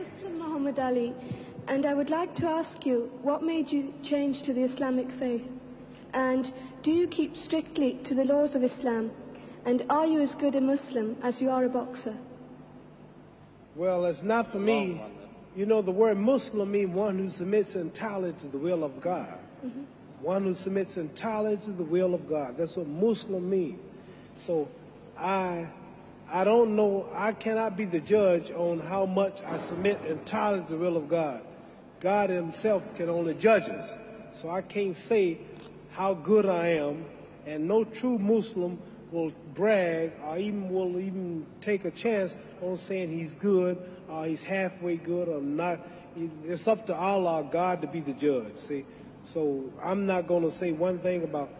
Muslim Muhammad Ali, and I would like to ask you, what made you change to the Islamic faith? And do you keep strictly to the laws of Islam? And are you as good a Muslim as you are a boxer? Well, it's not for me. You know, the word Muslim means one who submits entirely to the will of God. One who submits entirely to the will of God. That's what Muslim means. So I don't know, I cannot be the judge on how much I submit entirely to the will of God. God himself can only judge us. So I can't say how good I am, and no true Muslim will brag or will even take a chance on saying he's good or he's halfway good or not. It's up to Allah, God, to be the judge, see. So I'm not going to say one thing about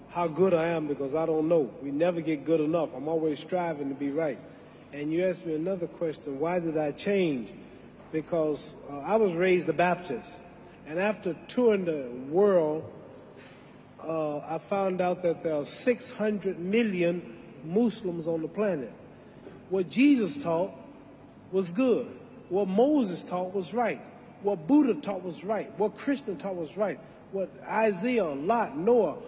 how good I am, because I don't know. We never get good enough. I'm always striving to be right. And you asked me another question, why did I change? Because I was raised a Baptist. And after touring the world, I found out that there are 600 million Muslims on the planet. What Jesus taught was good. What Moses taught was right. What Buddha taught was right. What Krishna taught was right. What Isaiah, Lot, Noah,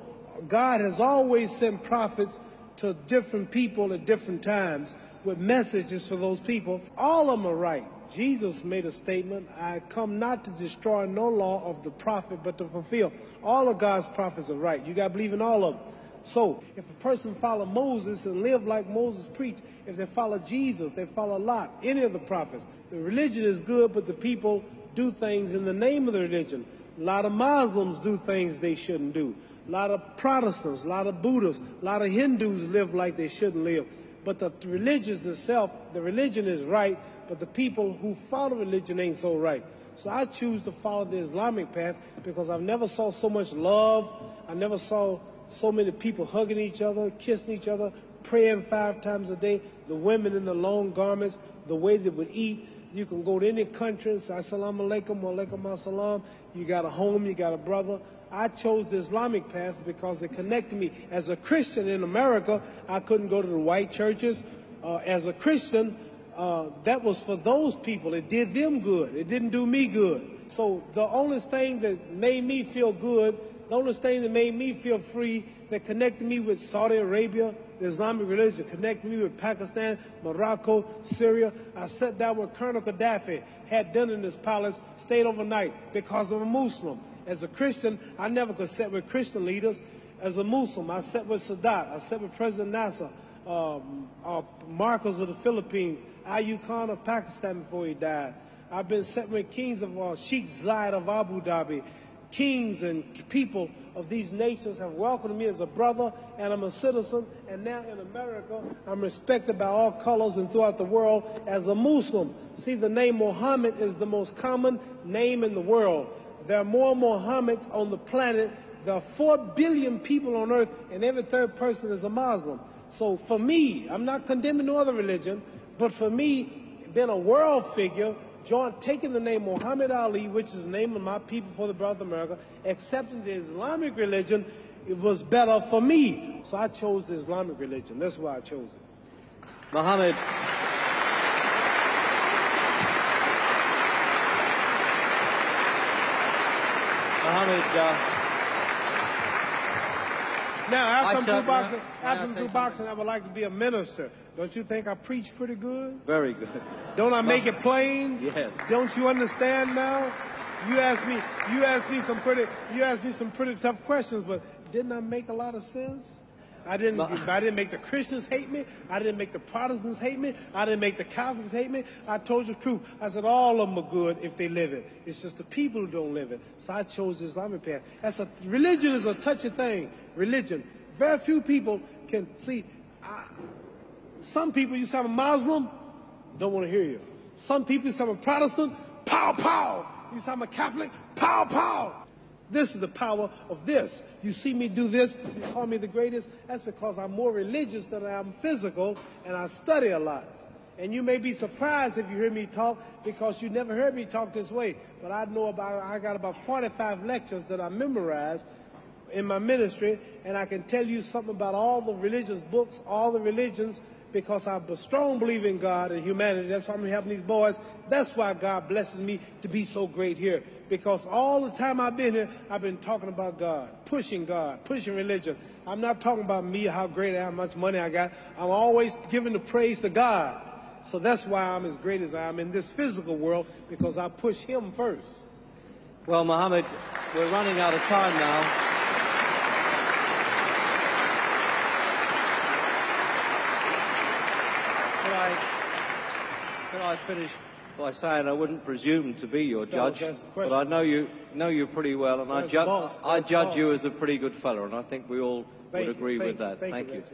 God has always sent prophets to different people at different times with messages for those people. All of them are right. Jesus made a statement, I come not to destroy no law of the prophet, but to fulfill. All of God's prophets are right. You got to believe in all of them. So if a person follow Moses and live like Moses preached, if they follow Jesus, they follow Lot, any of the prophets, the religion is good, but the people do things in the name of the religion. A lot of Muslims do things they shouldn't do. A lot of Protestants, a lot of Buddhists, a lot of Hindus live like they shouldn't live. But the religion itself, the religion is right, but the people who follow religion ain't so right. So I choose to follow the Islamic path because I've never saw so much love. I never saw so many people hugging each other, kissing each other, praying 5 times a day, the women in the long garments, the way they would eat. You can go to any country and say, Assalamu alaikum, wa alaikum assalam. You got a home, you got a brother. I chose the Islamic path because it connected me. As a Christian in America, I couldn't go to the white churches. As a Christian, that was for those people. It did them good. It didn't do me good. So the only thing that made me feel good, the only thing that made me feel free, that connected me with Saudi Arabia, the Islamic religion, connected me with Pakistan, Morocco, Syria. I sat down with Colonel Gaddafi, had dinner in his palace, stayed overnight because I'm a Muslim. As a Christian, I never could sit with Christian leaders. As a Muslim, I sat with Sadat, I sat with President Nasser, Marcos of the Philippines, Ayub Khan of Pakistan before he died. I've been sitting with kings of Sheikh Zayed of Abu Dhabi. Kings and people of these nations have welcomed me as a brother, and I'm a citizen. And now in America, I'm respected by all colors and throughout the world as a Muslim. See, the name Muhammad is the most common name in the world. There are more Muhammads on the planet. There are 4 billion people on earth, and every 3rd person is a Muslim. So for me, I'm not condemning no other religion, but for me, being a world figure, taking the name Muhammad Ali, which is the name of my people for the brother of America, accepting the Islamic religion, it was better for me. So I chose the Islamic religion. That's why I chose it. Muhammad. Now, after I'm through boxing, I would like to be a minister. Don't you think I preach pretty good? Very good. Don't I make it plain? Yes. Don't you understand now? You asked me some pretty tough questions, but didn't I make a lot of sense? I didn't make the Christians hate me. I didn't make the Protestants hate me. I didn't make the Catholics hate me. I told you the truth. I said all of them are good if they live it. It's just the people who don't live it. So I chose the Islamic path. Religion is a touchy thing. Religion. Very few people can see. Some people, you say I'm a Muslim, don't want to hear you. Some people, you say I'm a Protestant, pow, pow. You say I'm a Catholic, pow, pow. This is the power of this. You see me do this, you call me the greatest. That's because I'm more religious than I am physical, and I study a lot. And you may be surprised if you hear me talk, because you never heard me talk this way. But I got about 45 lectures that I memorized in my ministry, and I can tell you something about all the religious books, all the religions, because I'm a strong believer in God and humanity. That's why I'm helping these boys. That's why God blesses me to be so great here. Because all the time I've been here, I've been talking about God, pushing religion. I'm not talking about me, how great I am, how much money I got. I'm always giving the praise to God. So that's why I'm as great as I am in this physical world, because I push him first. Well, Mohammed, we're running out of time now. Could I finish by saying I wouldn't presume to be your judge, but I know you pretty well, and I judge you as a pretty good fellow, and I think we all would agree with that. Thank you.